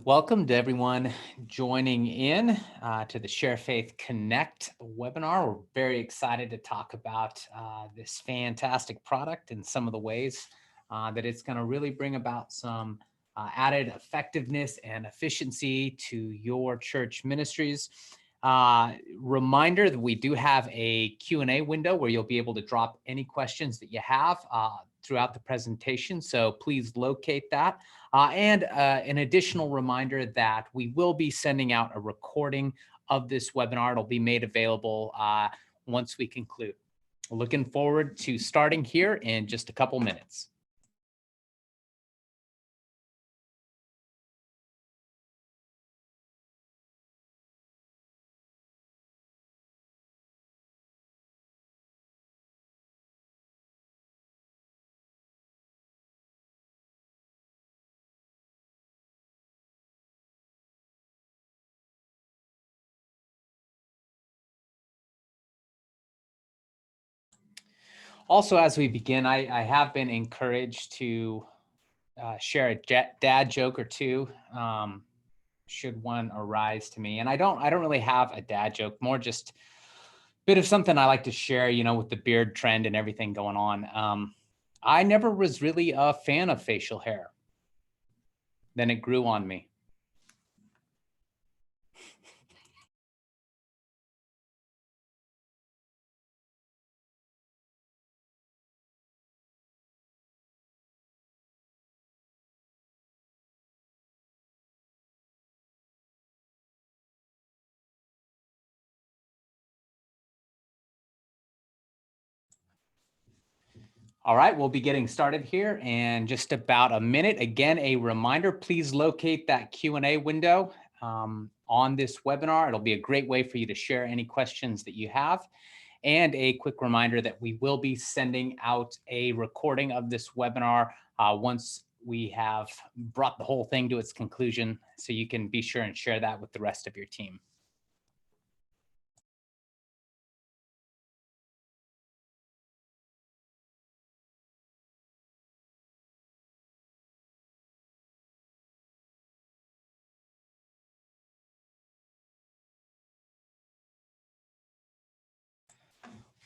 Welcome to everyone joining in to the Sharefaith Connect webinar. We're very excited to talk about this fantastic product and some of the ways that it's going to really bring about some added effectiveness and efficiency to your church ministries. Reminder that we do have a Q&A window where you'll be able to drop any questions that you have throughout the presentation. So please locate that. And an additional reminder that we will be sending out a recording of this webinar. It'll be made available once we conclude. Looking forward to starting here in just a couple minutes. Also, as we begin, I have been encouraged to share a dad joke or two, should one arise to me. And I don't really have a dad joke, more just a bit of something I like to share, with the beard trend and everything going on. I never was really a fan of facial hair. Then it grew on me. All right, we'll be getting started here in just about a minute. Again, a reminder, please locate that Q&A window on this webinar. It'll be a great way for you to share any questions that you have. And a quick reminder that we will be sending out a recording of this webinar once we have brought the whole thing to its conclusion, so you can be sure and share that with the rest of your team.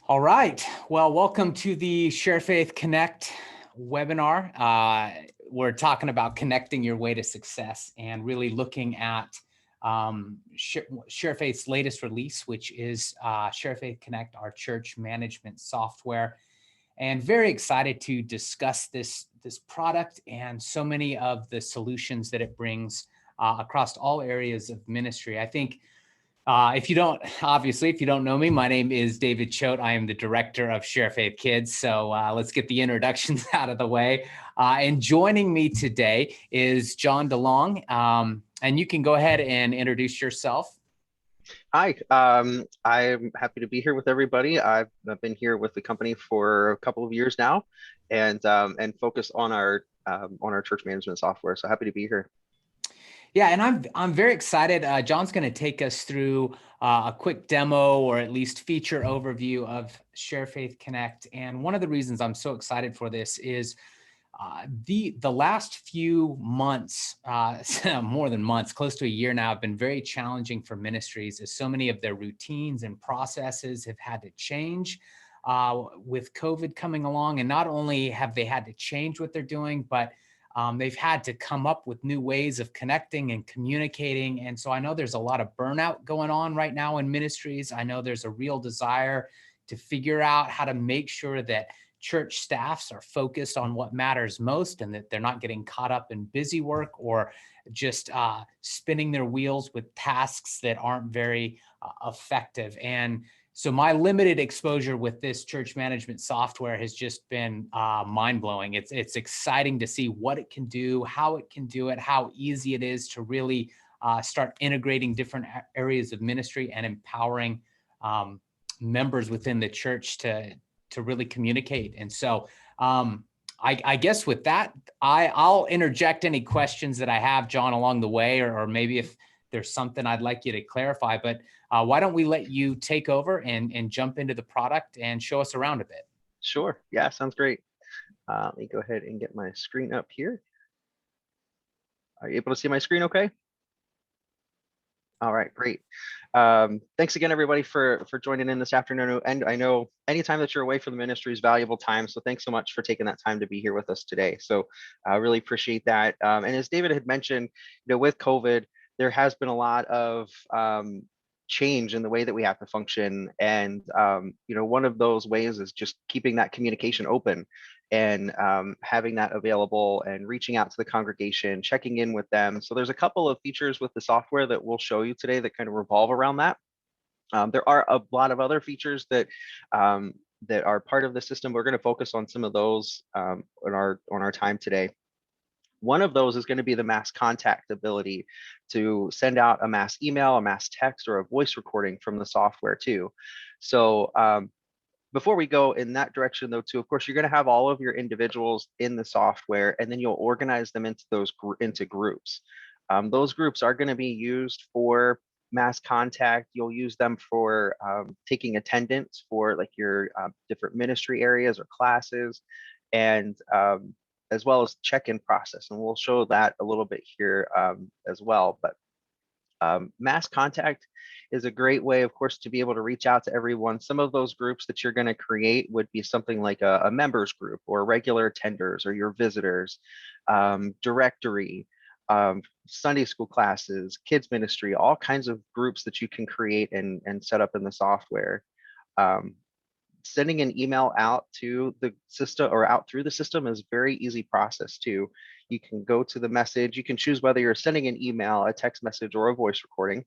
All right, well, welcome to the Sharefaith Connect webinar. We're talking about connecting your way to success and really looking at Sharefaith's latest release, which is Sharefaith Connect, our church management software. And very excited to discuss this product and so many of the solutions that it brings across all areas of ministry. I think if you don't know me, my name is David Choate. I am the director of Sharefaith Kids. So let's get the introductions out of the way. And joining me today is John DeLong. And you can go ahead and introduce yourself. Hi, I'm happy to be here with everybody. I've been here with the company for a couple of years now, and focused on our church management software. So happy to be here. Yeah, and I'm very excited. John's going to take us through a quick demo, or at least feature overview of Sharefaith Connect. And one of the reasons I'm so excited for this is the last few months, more than months, close to a year now, have been very challenging for ministries, as so many of their routines and processes have had to change with COVID coming along. And not only have they had to change what they're doing, but they've had to come up with new ways of connecting and communicating. And so I know there's a lot of burnout going on right now in ministries. I know there's a real desire to figure out how to make sure that church staffs are focused on what matters most, and that they're not getting caught up in busy work or just spinning their wheels with tasks that aren't very effective. And so my limited exposure with this church management software has just been mind-blowing. It's exciting to see what it can do, how it can do it, how easy it is to really start integrating different areas of ministry and empowering members within the church to really communicate. And so I guess with that, I'll interject any questions that I have, John, along the way, or maybe if there's something I'd like you to clarify. But why don't we let you take over and jump into the product and show us around a bit? Sure. Yeah, sounds great. Let me go ahead and get my screen up here. Are you able to see my screen okay? All right, great. Thanks again, everybody, for joining in this afternoon. And I know anytime that you're away from the ministry is valuable time. So thanks so much for taking that time to be here with us today. So I really appreciate that. And as David had mentioned, with COVID, there has been a lot of change in the way that we have to function. And one of those ways is just keeping that communication open and having that available and reaching out to the congregation, checking in with them. So there's a couple of features with the software that we'll show you today that kind of revolve around that. There are a lot of other features that are part of the system. We're going to focus on some of those on our time today. One of those is going to be the mass contact ability to send out a mass email, a mass text, or a voice recording from the software too. So before we go in that direction though too, of course, you're going to have all of your individuals in the software, and then you'll organize them into into groups. Those groups are going to be used for mass contact. You'll use them for taking attendance for like your different ministry areas or classes, and as well as check-in process. And we'll show that a little bit here as well. But mass contact is a great way, of course, to be able to reach out to everyone. Some of those groups that you're going to create would be something like a members group or regular attenders or your visitors, directory, Sunday school classes, kids ministry, all kinds of groups that you can create and set up in the software. Sending an email out to the system or out through the system is a very easy process too. You can go to the message, you can choose whether you're sending an email, a text message, or a voice recording.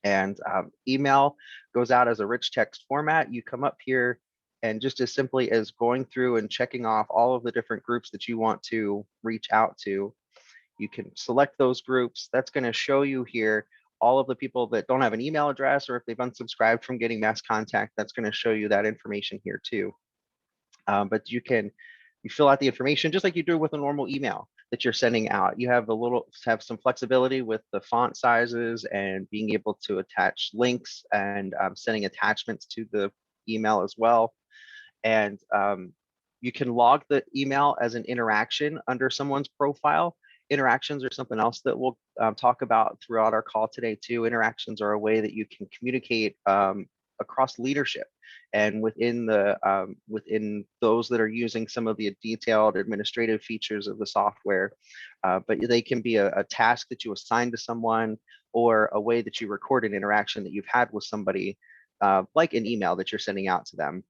And email goes out as a rich text format. You come up here and just as simply as going through and checking off all of the different groups that you want to reach out to, you can select those groups. That's going to show you here all of the people that don't have an email address, or if they've unsubscribed from getting mass contact, that's going to show you that information here too. But you fill out the information just like you do with a normal email that you're sending out. You have some flexibility with the font sizes and being able to attach links and sending attachments to the email as well. And you can log the email as an interaction under someone's profile. Interactions are something else that we'll talk about throughout our call today too. Interactions are a way that you can communicate across leadership and within those that are using some of the detailed administrative features of the software. But they can be a task that you assign to someone or a way that you record an interaction that you've had with somebody, like an email that you're sending out to them.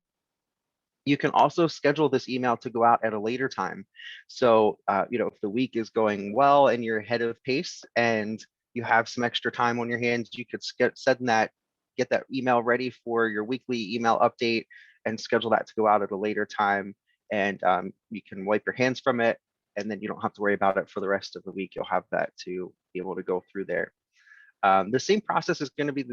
You can also schedule this email to go out at a later time. So, if the week is going well and you're ahead of pace and you have some extra time on your hands, you could get that email ready for your weekly email update and schedule that to go out at a later time. And you can wipe your hands from it, and then you don't have to worry about it for the rest of the week. You'll have that to be able to go through there. The same process is going to be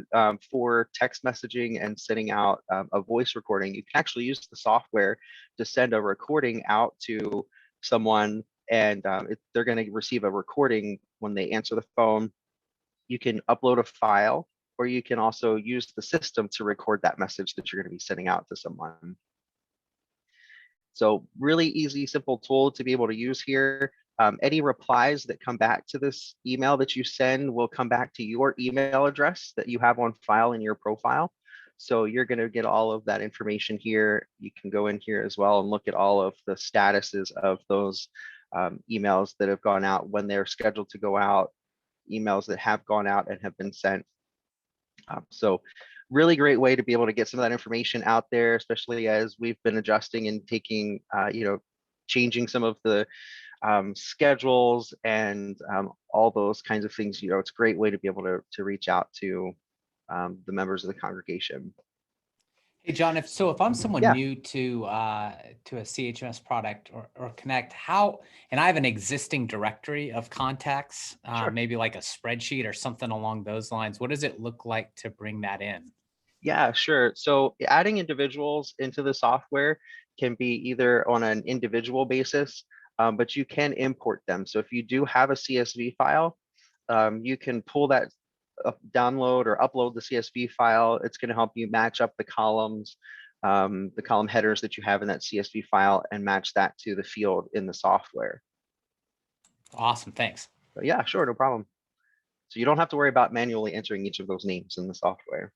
for text messaging and sending out a voice recording. You can actually use the software to send a recording out to someone, and they're going to receive a recording when they answer the phone. You can upload a file, or you can also use the system to record that message that you're going to be sending out to someone. So really easy, simple tool to be able to use here. Any replies that come back to this email that you send will come back to your email address that you have on file in your profile. So you're going to get all of that information here. You can go in here as well and look at all of the statuses of those emails that have gone out, when they're scheduled to go out, emails that have gone out and have been sent. So really great way to be able to get some of that information out there, especially as we've been adjusting and taking, changing some of the schedules and all those kinds of things. It's a great way to be able to reach out to the members of the congregation. Hey, John, if I'm someone Yeah. new to a CHMS product or Connect, and I have an existing directory of contacts, Sure. maybe like a spreadsheet or something along those lines, what does it look like to bring that in? Yeah, sure. So adding individuals into the software can be either on an individual basis, but you can import them. So if you do have a CSV file, you can pull that download or upload the CSV file. It's going to help you match up the columns, the column headers that you have in that CSV file, and match that to the field in the software. Awesome, thanks. But yeah, sure, no problem. So you don't have to worry about manually entering each of those names in the software.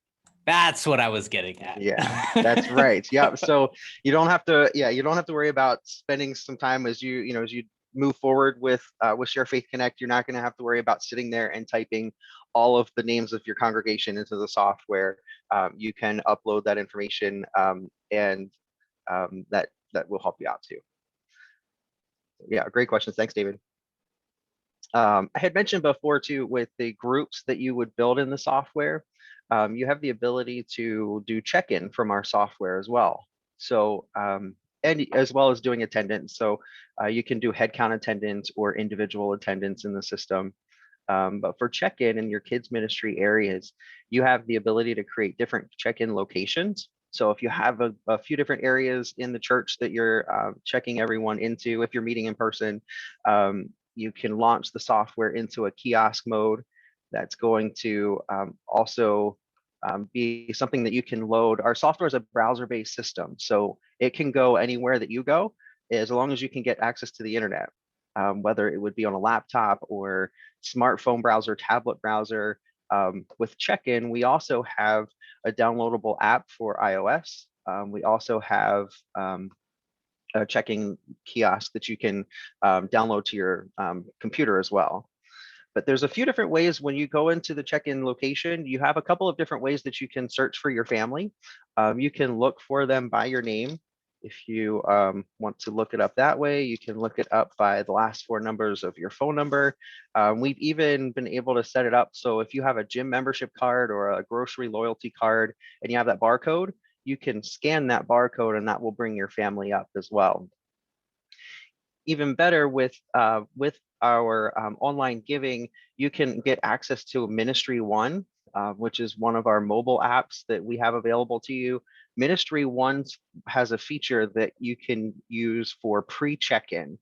That's what I was getting at. Yeah, that's right. Yeah. So you don't have to, you don't have to worry about spending some time as as you move forward with Sharefaith Connect. You're not going to have to worry about sitting there and typing all of the names of your congregation into the software. You can upload that information, and that will help you out too. Yeah, great questions. Thanks, David. I had mentioned before too, with the groups that you would build in the software, you have the ability to do check-in from our software as well. So, and as well as doing attendance. So you can do headcount attendance or individual attendance in the system. But for check-in in your kids ministry areas, you have the ability to create different check-in locations. So if you have a few different areas in the church that you're checking everyone into, if you're meeting in person, you can launch the software into a kiosk mode. That's going to also be something that you can load. Our software is a browser-based system, so it can go anywhere that you go, as long as you can get access to the internet, whether it would be on a laptop or smartphone browser, tablet browser. With check-in, we also have a downloadable app for iOS. We also have a checking kiosk that you can download to your computer as well. But there's a few different ways when you go into the check-in location. You have a couple of different ways that you can search for your family. You can look for them by your name. If you want to look it up that way, you can look it up by the last four numbers of your phone number. We've even been able to set it up so if you have a gym membership card or a grocery loyalty card and you have that barcode, you can scan that barcode and that will bring your family up as well. Even better with our online giving, you can get access to Ministry One, which is one of our mobile apps that we have available to you. Ministry One has a feature that you can use for pre-check-in.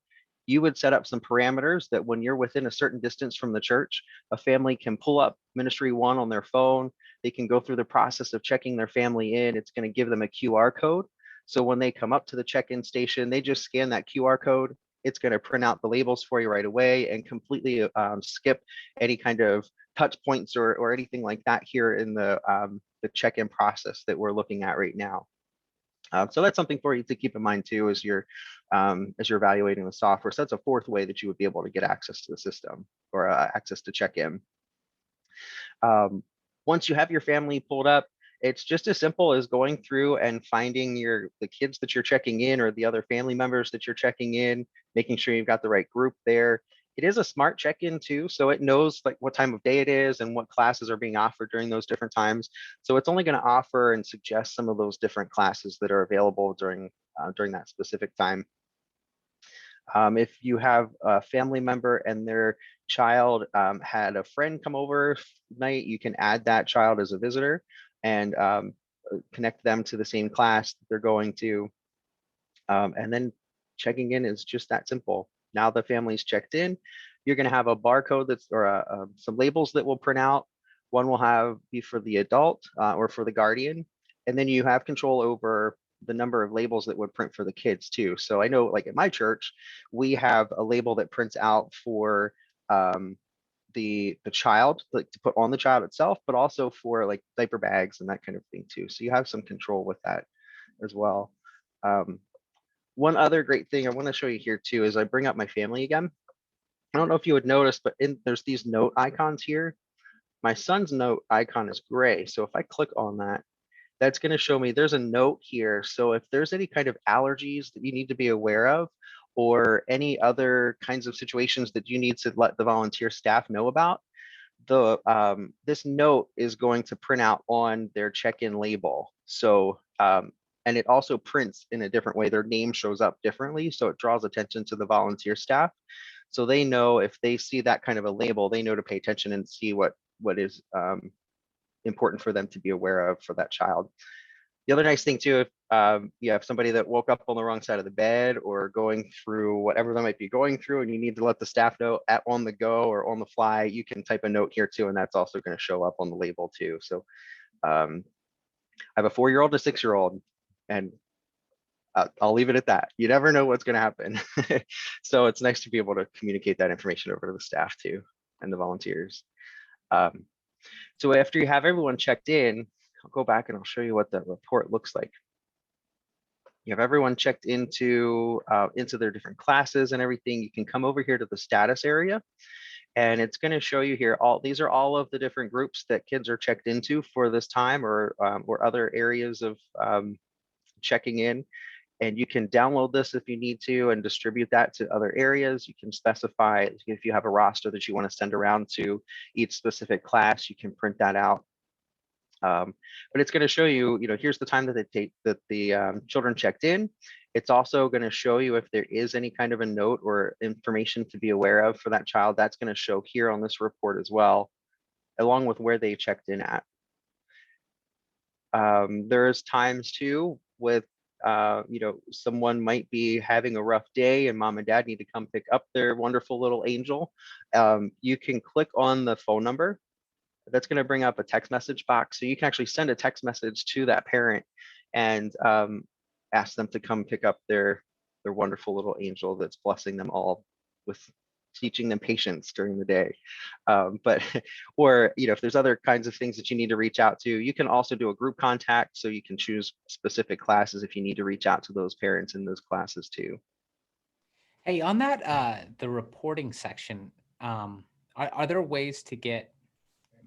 You would set up some parameters that when you're within a certain distance from the church, a family can pull up Ministry One on their phone. They can go through the process of checking their family in. It's going to give them a QR code. So when they come up to the check-in station, they just scan that QR code. It's going to print out the labels for you right away and completely skip any kind of touch points or anything like that here in the check-in process that we're looking at right now. So that's something for you to keep in mind too as you're evaluating the software. So that's a fourth way that you would be able to get access to the system or access to check-in. Once you have your family pulled up, it's just as simple as going through and finding the kids that you're checking in or the other family members that you're checking in, making sure you've got the right group there. It is a smart check-in too, so it knows like what time of day it is and what classes are being offered during those different times. So it's only going to offer and suggest some of those different classes that are available during that specific time. If you have a family member and their child had a friend come over night, you can add that child as a visitor and connect them to the same class that they're going to. And then checking in is just that simple. Now the family's checked in, you're going to have a barcode or some labels that will print out. One will be for the adult or for the guardian. And then you have control over the number of labels that would print for the kids too. So I know like at my church, we have a label that prints out for the child, like to put on the child itself, but also for like diaper bags and that kind of thing too. So you have some control with that as well. One other great thing I want to show you here too is I bring up my family again. I don't know if you would notice, but there's these note icons here. My son's note icon is gray. So if I click on that, that's going to show me there's a note here. So if there's any kind of allergies that you need to be aware of, or any other kinds of situations that you need to let the volunteer staff know about, this note is going to print out on their check-in label. So and it also prints in a different way. Their name shows up differently, so it draws attention to the volunteer staff. So they know if they see that kind of a label, they know to pay attention and see what is important for them to be aware of for that child. The other nice thing too, if you have somebody that woke up on the wrong side of the bed or going through whatever they might be going through and you need to let the staff know on the go or on the fly, you can type a note here too, and that's also going to show up on the label too. So I have a 4-year-old and a 6-year-old, and I'll leave it at that. You never know what's going to happen. So it's nice to be able to communicate that information over to the staff too and the volunteers. Um, so after you have everyone checked in, I'll go back and I'll show you what the report looks like. You have everyone checked into their different classes and everything. You can come over here to the status area, and it's going to show you here these are all of the different groups that kids are checked into for this time, or other areas of checking in. And you can download this if you need to and distribute that to other areas. You can specify if you have a roster that you want to send around to each specific class, you can print that out. But it's going to show you, here's the time that the children checked in. It's also going to show you if there is any kind of a note or information to be aware of for that child. That's going to show here on this report as well, along with where they checked in at. There's times too with someone might be having a rough day and mom and dad need to come pick up their wonderful little angel. You can click on the phone number. That's going to bring up a text message box. So you can actually send a text message to that parent and ask them to come pick up their wonderful little angel that's blessing them all with teaching them patience during the day. Or if there's other kinds of things that you need to reach out to, you can also do a group contact. So you can choose specific classes if you need to reach out to those parents in those classes too. Hey, on that, the reporting section, are there ways to get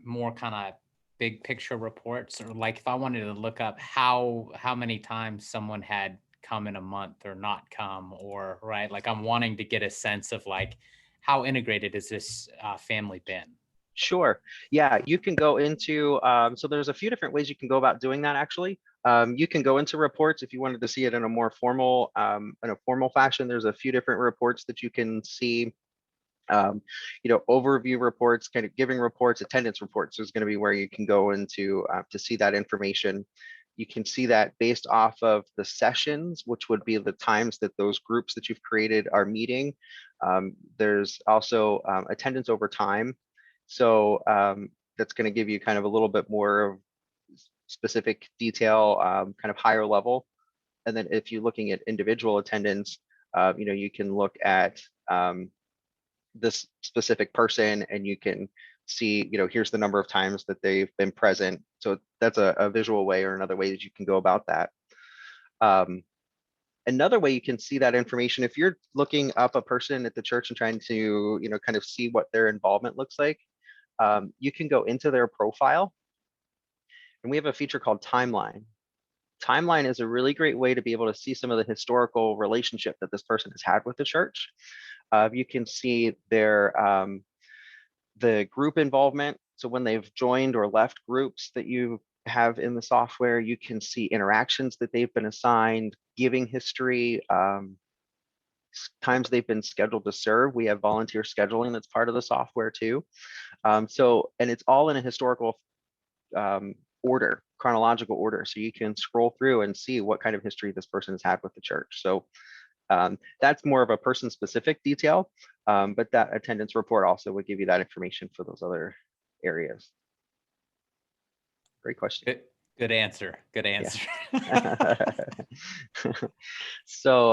more kind of big picture reports, or like if I wanted to look up how many times someone had come in a month or not come, or right, like I'm wanting to get a sense of like how integrated is this family been? Sure. Yeah, you can go into, so there's a few different ways you can go about doing that actually. You can go into reports if you wanted to see it in a more formal, fashion. There's a few different reports that you can see. Overview reports, kind of giving reports, attendance reports is going to be where you can go into to see that information. You can see that based off of the sessions, which would be the times that those groups that you've created are meeting. There's also attendance over time. So that's going to give you kind of a little bit more specific detail, kind of higher level. And then if you're looking at individual attendance, you can look at this specific person and you can see, here's the number of times that they've been present. So that's a visual way, or another way that you can go about that. Another way you can see that information, if you're looking up a person at the church and trying to, kind of see what their involvement looks like, you can go into their profile, and we have a feature called Timeline. Timeline is a really great way to be able to see some of the historical relationship that this person has had with the church. You can see their the group involvement. So when they've joined or left groups that you have in the software, you can see interactions that they've been assigned, giving history, times they've been scheduled to serve. We have volunteer scheduling that's part of the software too. And it's all in a historical order, chronological order. So you can scroll through and see what kind of history this person has had with the church. So that's more of a person specific detail, but that attendance report also would give you that information for those other areas. Great question. Good answer. Good answer. Yeah. So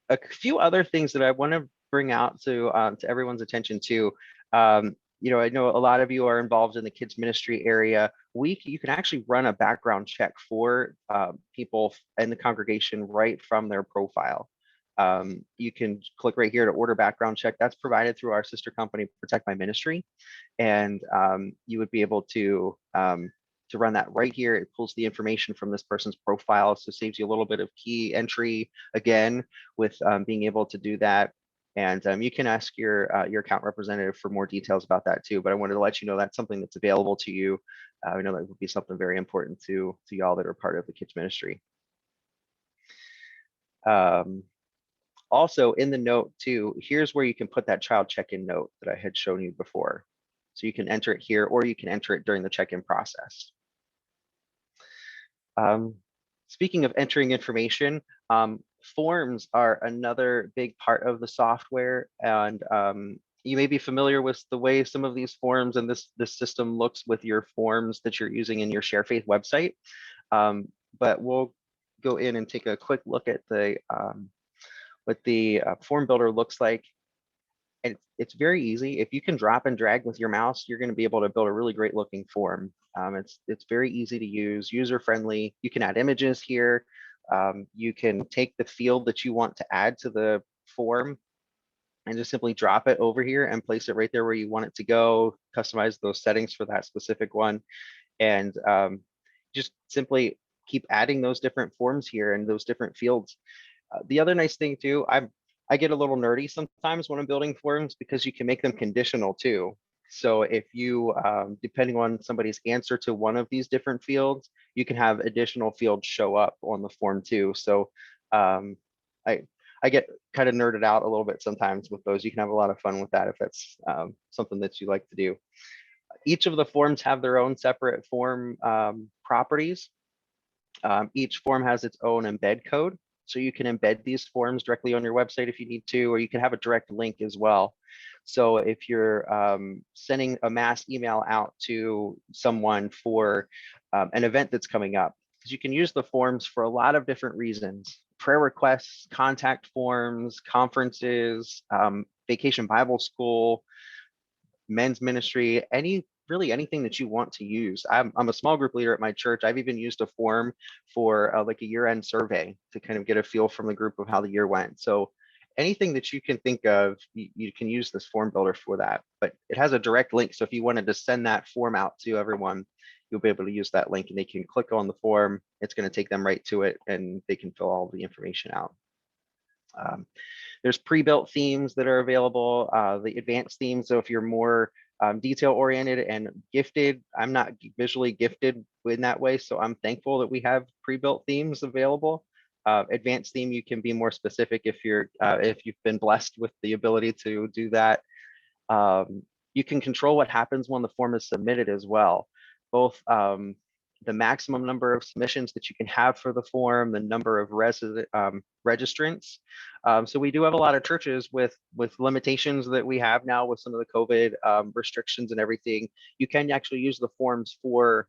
a few other things that I want to bring out to everyone's attention too. I know a lot of you are involved in the kids ministry area. You can actually run a background check for people in the congregation right from their profile. You can click right here to order background check. That's provided through our sister company, Protect My Ministry, and you would be able to run that right here. It pulls the information from this person's profile, so saves you a little bit of key entry again with being able to do that. And you can ask your account representative for more details about that too. But I wanted to let you know that's something that's available to you. I know that would be something very important to y'all that are part of the kids ministry. Also in the note too, here's where you can put that child check-in note that I had shown you before. So you can enter it here, or you can enter it during the check-in process. Speaking of entering information, forms are another big part of the software, and you may be familiar with the way some of these forms and this system looks with your forms that you're using in your Sharefaith website. But we'll go in and take a quick look at what the form builder looks like. And it's very easy. If you can drop and drag with your mouse, you're going to be able to build a really great looking form. It's very easy to use, user friendly. You can add images here. You can take the field that you want to add to the form and just simply drop it over here and place it right there where you want it to go, customize those settings for that specific one, and just simply keep adding those different forms here and those different fields. The other nice thing too, I get a little nerdy sometimes when I'm building forms because you can make them conditional too. So if you, depending on somebody's answer to one of these different fields, you can have additional fields show up on the form too. So um, I I get kind of nerded out a little bit sometimes with those. You can have a lot of fun with that if that's something that you like to do. Each of the forms have their own separate form properties. Each form has its own embed code. So you can embed these forms directly on your website if you need to, or you can have a direct link as well. So if you're sending a mass email out to someone for an event that's coming up, because you can use the forms for a lot of different reasons: prayer requests, contact forms, conferences, vacation Bible school, men's ministry, really anything that you want to use. I'm a small group leader at my church. I've even used a form for like a year-end survey to kind of get a feel from the group of how the year went. So anything that you can think of, you can use this form builder for that. But it has a direct link. So if you wanted to send that form out to everyone, you'll be able to use that link and they can click on the form. It's going to take them right to it and they can fill all the information out. There's pre-built themes that are available, the advanced themes. So if you're more detail oriented and gifted, I'm not visually gifted in that way, so I'm thankful that we have pre-built themes available. Advanced theme, you can be more specific if you've been blessed with the ability to do that. You can control what happens when the form is submitted as well, both the maximum number of submissions that you can have for the form, the number of registrants. So we do have a lot of churches with limitations that we have now with some of the COVID restrictions and everything. You can actually use the forms for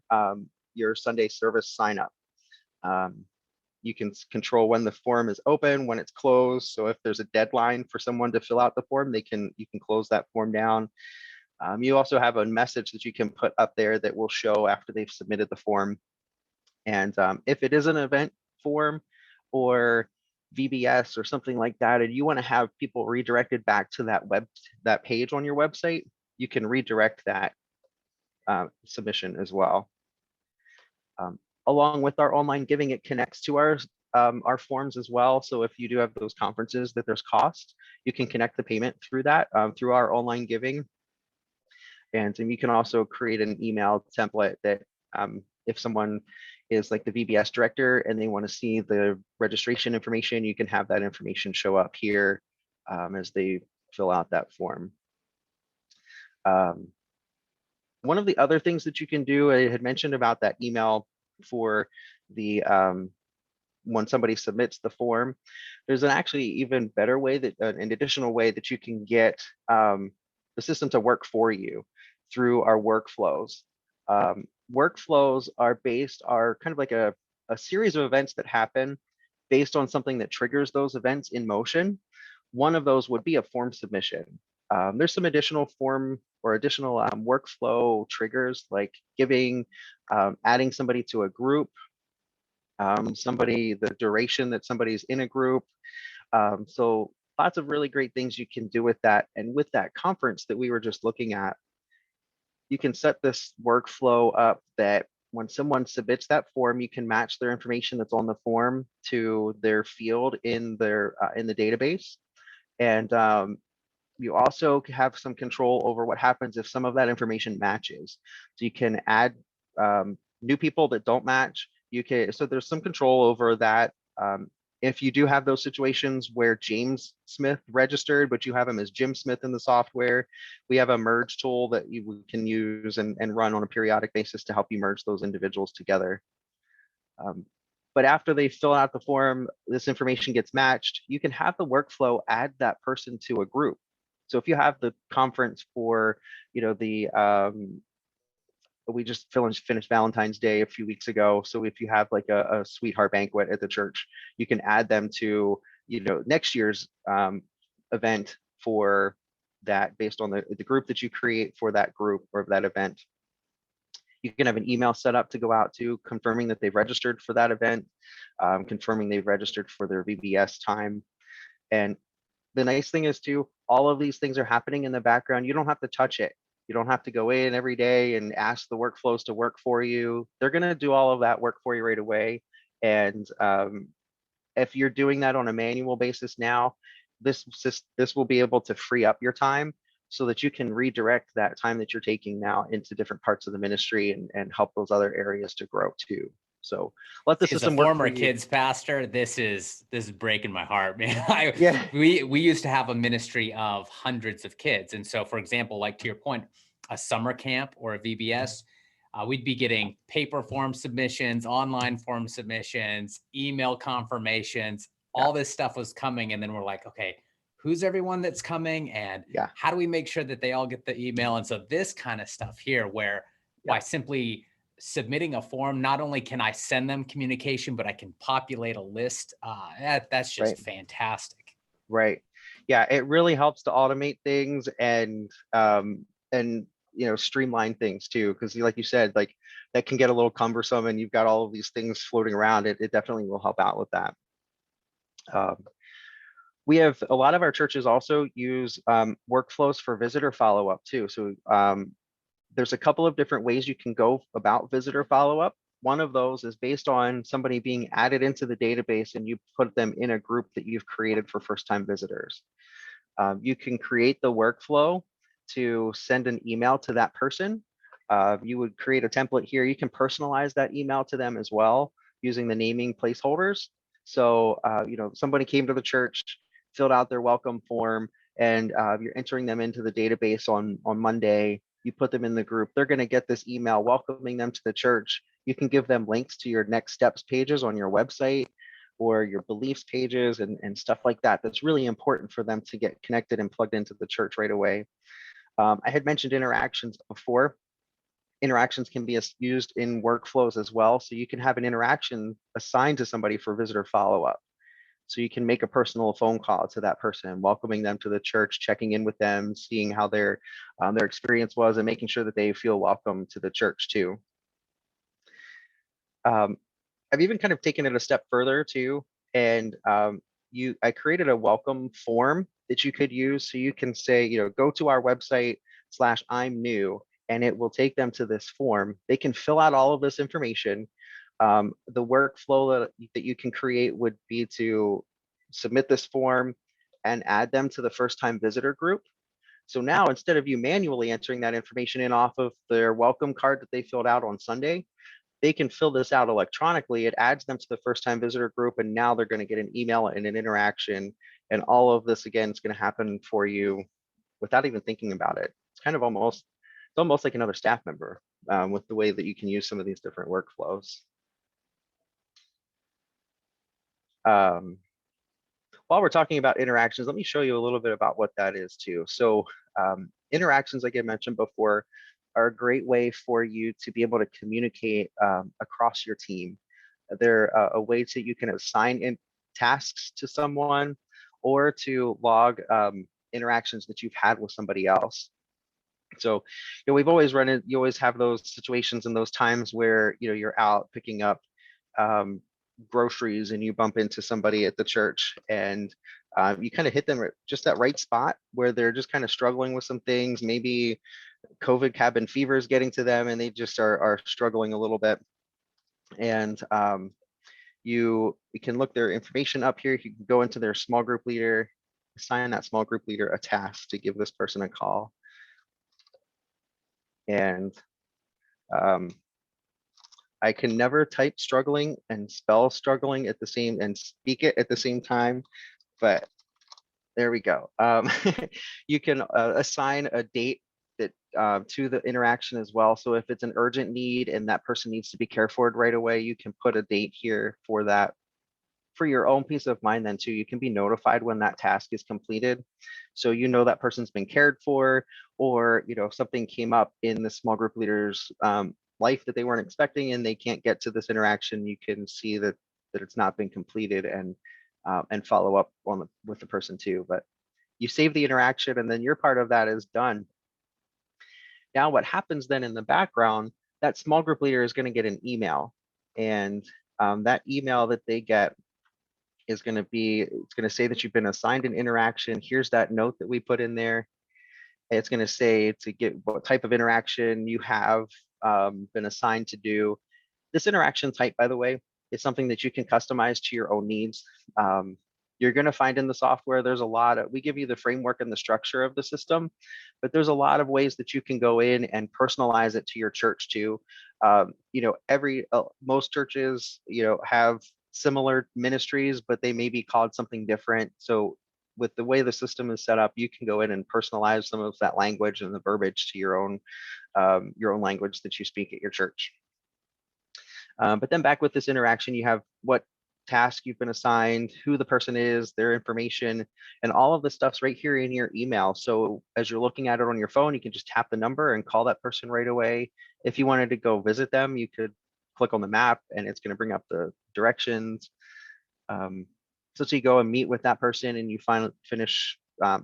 your Sunday service sign up. You can control when the form is open, when it's closed. So if there's a deadline for someone to fill out the form, you can close that form down. You also have a message that you can put up there that will show after they've submitted the form. And if it is an event form or VBS or something like that, and you want to have people redirected back to that page on your website, you can redirect that submission as well. Along with our online giving, it connects to our forms as well. So if you do have those conferences that there's cost, you can connect the payment through that, through our online giving. And you can also create an email template that if someone is like the VBS director and they want to see the registration information, you can have that information show up here as they fill out that form. One of the other things that you can do, I had mentioned about that email for the when somebody submits the form, there's an actually even better way, that an additional way that you can get the system to work for you through our workflows. Workflows are kind of like a series of events that happen based on something that triggers those events in motion. One of those would be a form submission. There's some additional form or additional workflow triggers like giving, adding somebody to a group, the duration that somebody's in a group. So lots of really great things you can do with that. And with that conference that we were just looking at, you can set this workflow up that when someone submits that form, you can match their information that's on the form to their field in the database. And you also have some control over what happens if some of that information matches. So you can add new people that don't match. So there's some control over that. If you do have those situations where James Smith registered, but you have him as Jim Smith in the software, we have a merge tool that you can use and run on a periodic basis to help you merge those individuals together. But after they fill out the form, this information gets matched. You can have the workflow add that person to a group. So if you have the conference for, we just finished Valentine's Day a few weeks ago. So if you have like a sweetheart banquet at the church, you can add them to, next year's event for that based on the group that you create for that group or that event. You can have an email set up to go out to, confirming that they've registered for that event, confirming they've registered for their VBS time. And the nice thing is too, all of these things are happening in the background. You don't have to touch it. You don't have to go in every day and ask the workflows to work for you. They're going to do all of that work for you right away. And if you're doing that on a manual basis now, this will be able to free up your time so that you can redirect that time that you're taking now into different parts of the ministry and help those other areas to grow too. So let the system work for former you. kids pastor, this is breaking my heart, man. Yeah. We used to have a ministry of hundreds of kids. And so, for example, like to your point, a summer camp or a VBS, we'd be getting paper form submissions, online form submissions, email confirmations, all this stuff was coming. And then we're like, okay, who's everyone that's coming? And how do we make sure that they all get the email? And so this kind of stuff here, where by simply submitting a form, not only can I send them communication, but I can populate a list. That's just fantastic. Right. Yeah, it really helps to automate things and streamline things too, because like you said, like that can get a little cumbersome and you've got all of these things floating around. It definitely will help out with that. We have a lot of our churches also use workflows for visitor follow-up too. So there's a couple of different ways you can go about visitor follow-up. One of those is based on somebody being added into the database and you put them in a group that you've created for first-time visitors. You can create the workflow to send an email to that person. You would create a template here. You can personalize that email to them as well using the naming placeholders. So, somebody came to the church, filled out their welcome form, and you're entering them into the database on Monday. You put them in the group. They're going to get this email welcoming them to the church. You can give them links to your next steps pages on your website or your beliefs pages and stuff like that. That's really important for them to get connected and plugged into the church right away. I had mentioned interactions before. Interactions can be used in workflows as well. So you can have an interaction assigned to somebody for visitor follow-up. So you can make a personal phone call to that person, welcoming them to the church, checking in with them, seeing how their experience was, and making sure that they feel welcome to the church too. I've even kind of taken it a step further too, and I created a welcome form that you could use. So you can say, go to our website /I'm new, and it will take them to this form. They can fill out all of this information. The workflow that you can create would be to submit this form and add them to the first-time visitor group. So now, instead of you manually entering that information in off of their welcome card that they filled out on Sunday, they can fill this out electronically. It adds them to the first-time visitor group, and now they're going to get an email and an interaction. And all of this, again, is going to happen for you without even thinking about it. It's kind of almost like another staff member with the way that you can use some of these different workflows. While we're talking about interactions, let me show you a little bit about what that is too. So interactions, like I mentioned before, are a great way for you to be able to communicate across your team. They're a way that you can assign in tasks to someone or to log interactions that you've had with somebody else. So, we've always you always have those situations and those times where, you're out picking up groceries and you bump into somebody at the church and you kind of hit them at just that right spot where they're just kind of struggling with some things. Maybe COVID cabin fever is getting to them and they just are struggling a little bit. And you can look their information up here. You can go into their small group leader, assign that small group leader a task to give this person a call. And I can never type struggling and spell struggling at the same and speak it at the same time, but there we go. You can assign a date that to the interaction as well. So if it's an urgent need and that person needs to be cared for right away, you can put a date here for that. For your own peace of mind then too, you can be notified when that task is completed. So that person's been cared for, or something came up in the small group leader's life that they weren't expecting and they can't get to this interaction, you can see that it's not been completed and follow up with the person too. But you save the interaction, and then your part of that is done. Now, what happens then in the background, that small group leader is going to get an email, and that email that they get is going to be, it's going to say that you've been assigned an interaction. Here's that note that we put in there. It's going to say to get what type of interaction you have been assigned to do. This interaction type, by the way, is something that you can customize to your own needs. You're going to find in the software, there's a lot of, we give you the framework and the structure of the system, but there's a lot of ways that you can go in and personalize it to your church too. Most churches, have similar ministries, but they may be called something different. So with the way the system is set up, you can go in and personalize some of that language and the verbiage to your own language that you speak at your church. But then back with this interaction, you have what task you've been assigned, who the person is, their information, and all of the stuff's right here in your email. So as you're looking at it on your phone, you can just tap the number and call that person right away. If you wanted to go visit them, you could click on the map and it's going to bring up the directions. So you go and meet with that person and you finish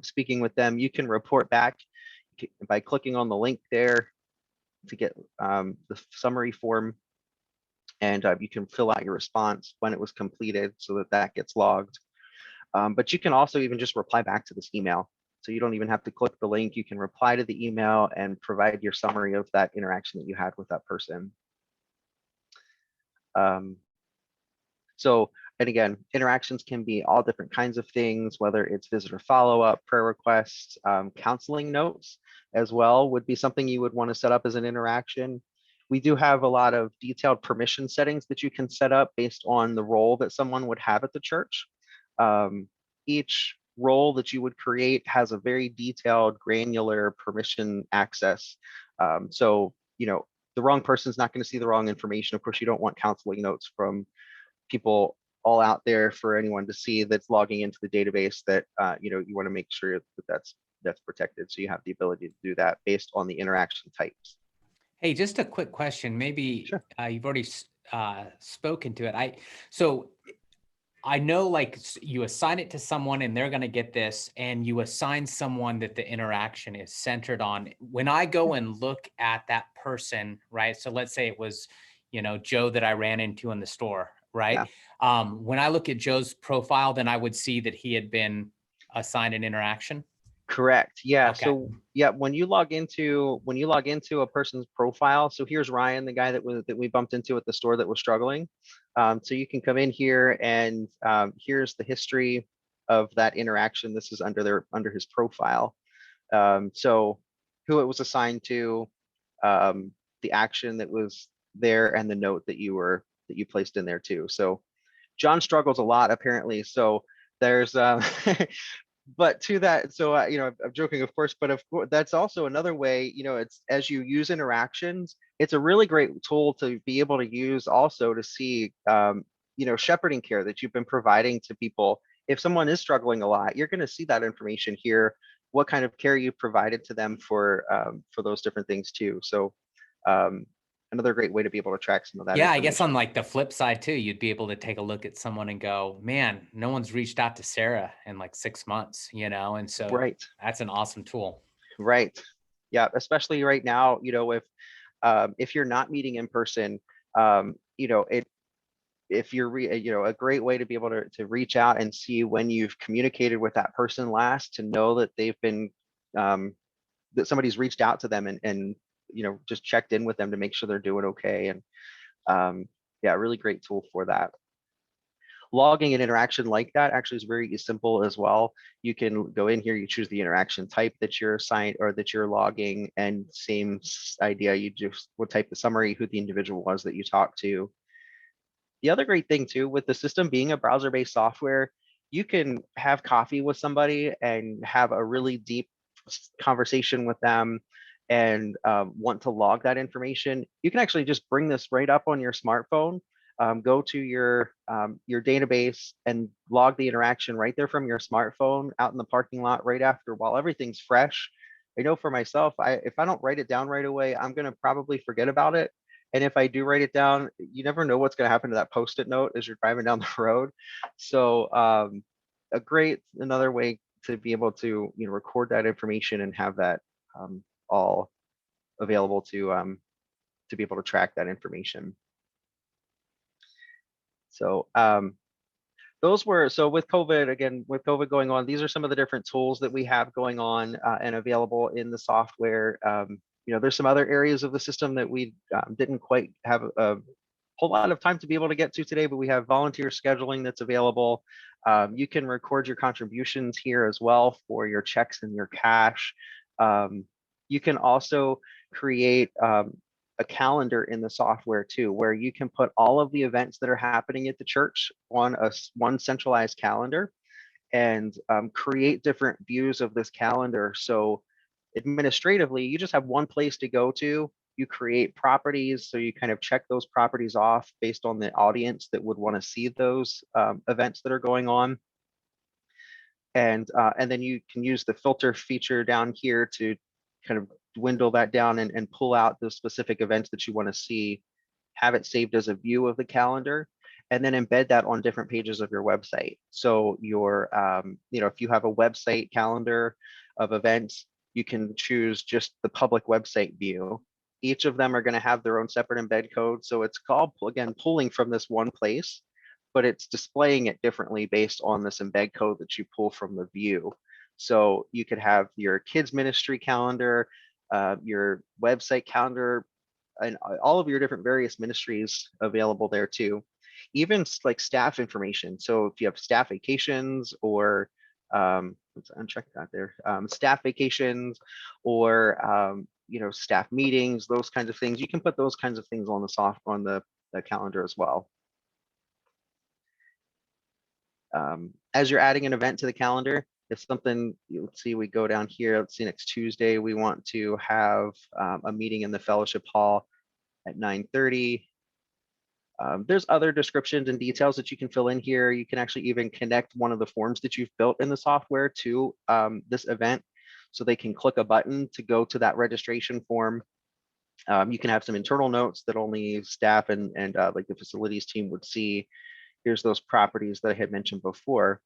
speaking with them. You can report back by clicking on the link there to get the summary form, and you can fill out your response when it was completed so that gets logged. But you can also even just reply back to this email. So you don't even have to click the link. You can reply to the email and provide your summary of that interaction that you had with that person. And again, interactions can be all different kinds of things, whether it's visitor follow-up, prayer requests, counseling notes as well would be something you would want to set up as an interaction. We do have a lot of detailed permission settings that you can set up based on the role that someone would have at the church. Each role that you would create has a very detailed, granular permission access. So, the wrong person's not going to see the wrong information. Of course, you don't want counseling notes from people all out there for anyone to see that's logging into the database. That you want to make sure that that's protected. So you have the ability to do that based on the interaction types. Hey, just a quick question. Maybe Sure. You've already spoken to it. So I know, like, you assign it to someone and they're going to get this, and you assign someone that the interaction is centered on. When I go and look at that person, right? So let's say it was, Joe that I ran into in the store, right? Yeah. When I look at Joe's profile, then I would see that he had been assigned an interaction. Correct. Yeah. Okay. So yeah, when you log into a person's profile, so here's Ryan, the guy that we bumped into at the store that was struggling. So you can come in here and here's the history of that interaction. This is under his profile. So who it was assigned to, the action that was there, and the note that you placed in there too. So John struggles a lot apparently. So there's but to that, so I'm joking, of course, but of course that's also another way. It's as you use interactions, it's a really great tool to be able to use also to see shepherding care that you've been providing to people. If someone is struggling a lot, you're going to see that information here, what kind of care you provided to them for those different things too. So another great way to be able to track some of that. Yeah, I guess on like the flip side too, you'd be able to take a look at someone and go, man, no one's reached out to Sarah in like 6 months, and so Right. That's an awesome tool. Right. Yeah, especially right now, if you're not meeting in person, if you're a great way to be able to reach out and see when you've communicated with that person last, to know that they've been that somebody's reached out to them and just checked in with them to make sure they're doing okay. And yeah, really great tool for that. Logging an interaction like that actually is very simple as well. You can go in here, you choose the interaction type that you're assigned or that you're logging, and same idea, you just would type the summary, who the individual was that you talked to. The other great thing too, with the system being a browser-based software, you can have coffee with somebody and have a really deep conversation with them and want to log that information. You can actually just bring this right up on your smartphone, go to your database and log the interaction right there from your smartphone out in the parking lot right after, while everything's fresh. I know for myself, if I don't write it down right away, I'm going to probably forget about it. And if I do write it down, you never know what's going to happen to that Post-it note as you're driving down the road. So another way to be able to, record that information and have that all available to be able to track that information. So so with COVID, again, with COVID going on, these are some of the different tools that we have going on and available in the software. There's some other areas of the system that we didn't quite have a whole lot of time to be able to get to today, but we have volunteer scheduling that's available. You can record your contributions here as well for your checks and your cash. You can also create a calendar in the software too, where you can put all of the events that are happening at the church on one centralized calendar and create different views of this calendar. So administratively, you just have one place to go to. You create properties, so you kind of check those properties off based on the audience that would want to see those events that are going on. And then you can use the filter feature down here to kind of dwindle that down and pull out the specific events that you want to see, have it saved as a view of the calendar, and then embed that on different pages of your website. So your, if you have a website calendar of events, you can choose just the public website view. Each of them are going to have their own separate embed code. So it's called, again, pulling from this one place, but it's displaying it differently based on this embed code that you pull from the view. So you could have your kids ministry calendar, your website calendar, and all of your different various ministries available there too. Even like staff information. So if you have staff vacations or let's uncheck that there, staff vacations or staff meetings, those kinds of things, you can put those kinds of things on the calendar as well. As you're adding an event to the calendar, if something, let's see, we go down here, let's see, next Tuesday, we want to have a meeting in the fellowship hall at 9:30. There's other descriptions and details that you can fill in here. You can actually even connect one of the forms that you've built in the software to this event, so they can click a button to go to that registration form. You can have some internal notes that only staff and like the facilities team would see. Here's those properties that I had mentioned before.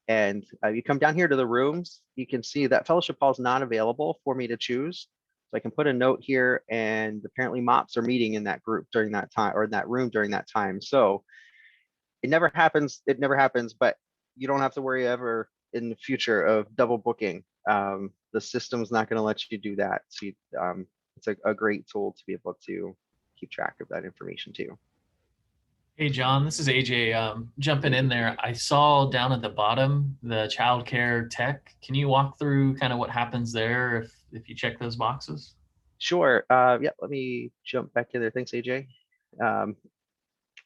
And you come down here to the rooms, you can see that fellowship hall is not available for me to choose. So I can put a note here, and apparently MOPS are meeting in that group during that time, or in that room during that time. So it never happens, but you don't have to worry ever in the future of double booking. The system's not going to let you do that. So it's a great tool to be able to keep track of that information too. Hey, John, this is AJ jumping in there. I saw down at the bottom the childcare tech. Can you walk through kind of what happens there if you check those boxes? Sure. Yeah, let me jump back in there. Thanks, AJ.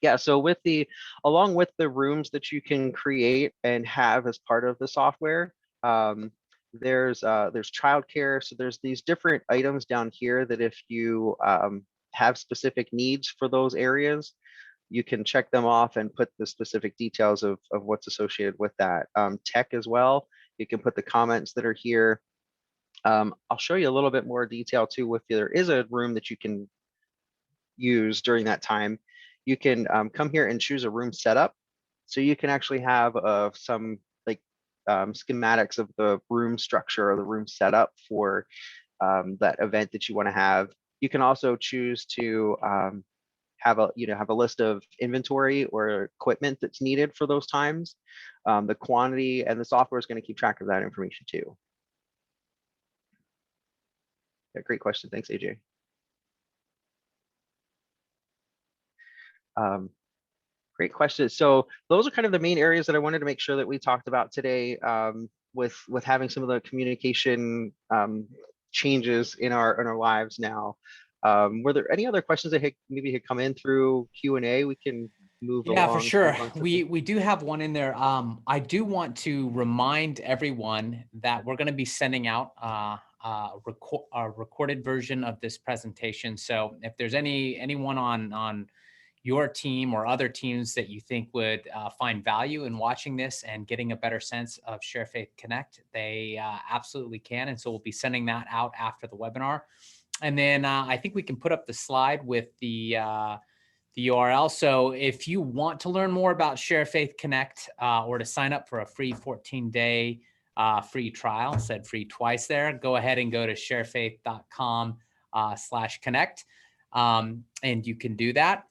Yeah, so along with the rooms that you can create and have as part of the software, there's childcare. So there's these different items down here that if you have specific needs for those areas, you can check them off and put the specific details of what's associated with that. Tech as well, you can put the comments that are here. I'll show you a little bit more detail too. If there is a room that you can use during that time, you can come here and choose a room setup. So you can actually have some like schematics of the room structure or the room setup for that event that you want to have. You can also choose to have a list of inventory or equipment that's needed for those times, the quantity, and the software is going to keep track of that information too. Yeah, great question. Thanks, AJ. Great question. So those are kind of the main areas that I wanted to make sure that we talked about today, with having some of the communication changes in our lives now. Were there any other questions that maybe had come in through Q&A? We can move along. Yeah, for sure. We do have one in there. I do want to remind everyone that we're going to be sending out a recorded version of this presentation. So if there's anyone on your team or other teams that you think would find value in watching this and getting a better sense of Sharefaith Connect, they absolutely can. And so we'll be sending that out after the webinar. And then I think we can put up the slide with the URL. So if you want to learn more about Sharefaith Connect or to sign up for a free 14-day free trial, said free twice there, go ahead and go to sharefaith.com/connect. And you can do that.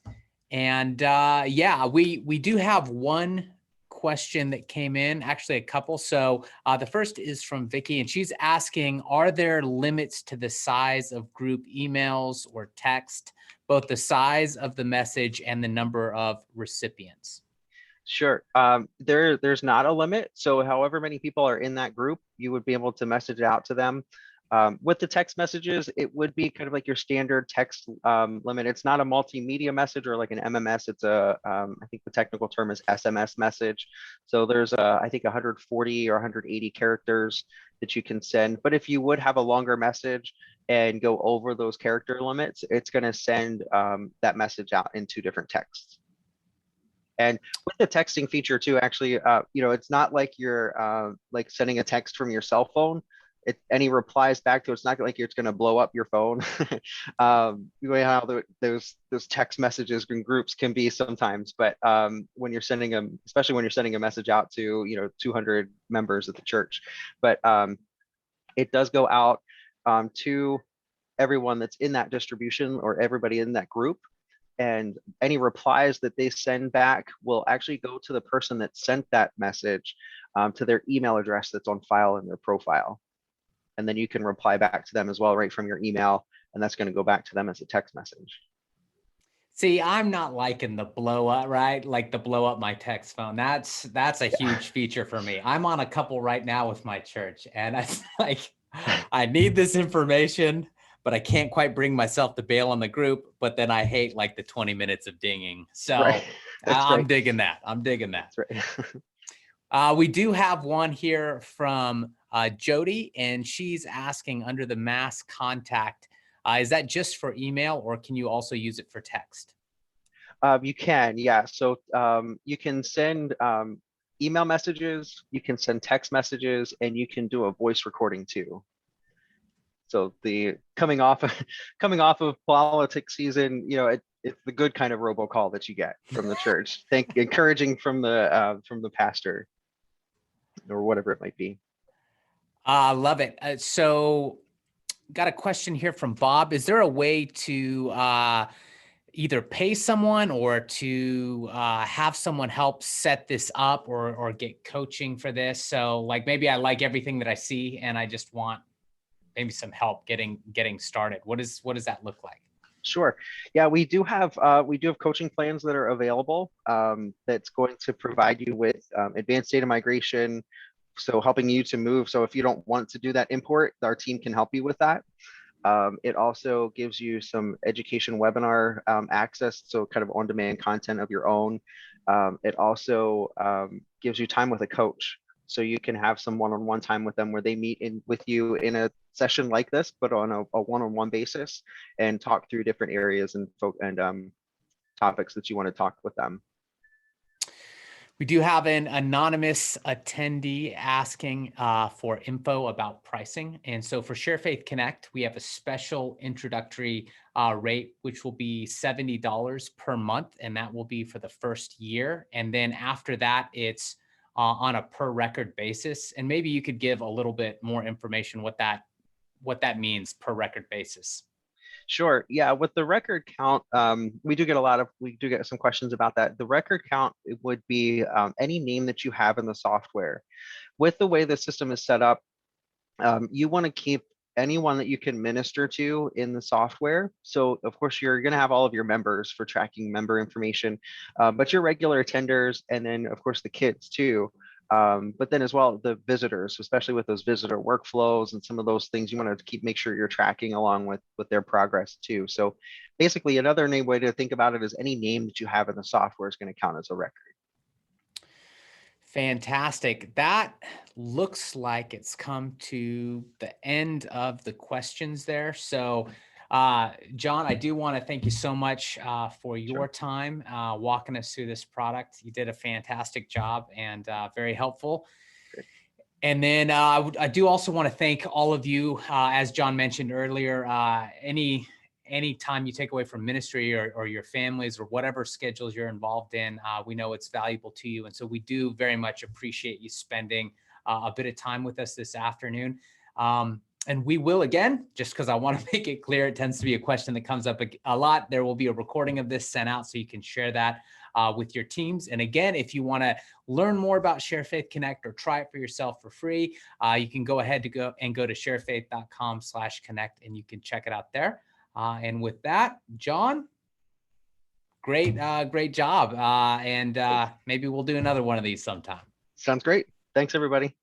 And yeah, we do have one question that came in, actually a couple. So the first is from Vicky, and she's asking, are there limits to the size of group emails or text, both the size of the message and the number of recipients? Sure. There's not a limit. So however many people are in that group, you would be able to message it out to them. With the text messages, it would be kind of like your standard text limit. It's not a multimedia message or like an MMS. It's I think the technical term is SMS message. So there's I think 140 or 180 characters that you can send. But if you would have a longer message and go over those character limits, it's going to send that message out in 2 different texts. And with the texting feature too, actually, it's not like you're like sending a text from your cell phone. Any replies back to it's not like it's going to blow up your phone. How those text messages in groups can be sometimes, but when you're sending them, especially when you're sending a message out to 200 members of the church, but it does go out to everyone that's in that distribution or everybody in that group. And any replies that they send back will actually go to the person that sent that message to their email address that's on file in their profile. And then you can reply back to them as well, right from your email. And that's going to go back to them as a text message. See, I'm not liking the blow up, right? Like the blow up my text phone. That's a huge feature for me. I'm on a couple right now with my church, and it's like, I need this information, but I can't quite bring myself to bail on the group. But then I hate like the 20 minutes of dinging. So right. I'm digging that. I'm digging that. That's right. We do have one here from Jody, and she's asking, under the mass contact, is that just for email, or can you also use it for text? You can, yeah. So you can send email messages, you can send text messages, and you can do a voice recording too. So the coming off of politics season, it's the good kind of robocall that you get from the church. Encouraging from the pastor or whatever it might be. Love it. So got a question here from Bob. Is there a way to either pay someone or to have someone help set this up or get coaching for this? So like maybe I like everything that I see and I just want maybe some help getting started. What does that look like? Sure. Yeah, we do have coaching plans that are available that's going to provide you with advanced data migration, so helping you to move. So if you don't want to do that import, our team can help you with that. It also gives you some education webinar access, so kind of on-demand content of your own. It also gives you time with a coach, so you can have some one-on-one time with them where they meet with you in a session like this, but on a one-on-one basis, and talk through different areas and topics that you want to talk with them. We do have an anonymous attendee asking for info about pricing. And so for Sharefaith Connect, we have a special introductory rate, which will be $70 per month. And that will be for the first year. And then after that, it's on a per record basis. And maybe you could give a little bit more information what that means per record basis. Sure. Yeah. With the record count, we do get some questions about that. The record count, it would be any name that you have in the software. With the way the system is set up, you want to keep anyone that you can minister to in the software. So of course you're going to have all of your members for tracking member information, but your regular attenders, and then of course the kids too. But then as well, the visitors, especially with those visitor workflows and some of those things, you want to make sure you're tracking along with their progress too. So basically another way to think about it is any name that you have in the software is going to count as a record. Fantastic. That looks like it's come to the end of the questions there. So John, I do want to thank you so much for your time walking us through this product. You did a fantastic job and very helpful. Great. And then I do also want to thank all of you, as John mentioned earlier, any time you take away from ministry or your families or whatever schedules you're involved in, we know it's valuable to you. And so we do very much appreciate you spending a bit of time with us this afternoon. And we will, again, just because I want to make it clear, it tends to be a question that comes up a lot. There will be a recording of this sent out so you can share that with your teams. And again, if you want to learn more about Sharefaith Connect or try it for yourself for free, you can go ahead to go to sharefaith.com/connect and you can check it out there. And with that, John, great job. And maybe we'll do another one of these sometime. Sounds great. Thanks, everybody.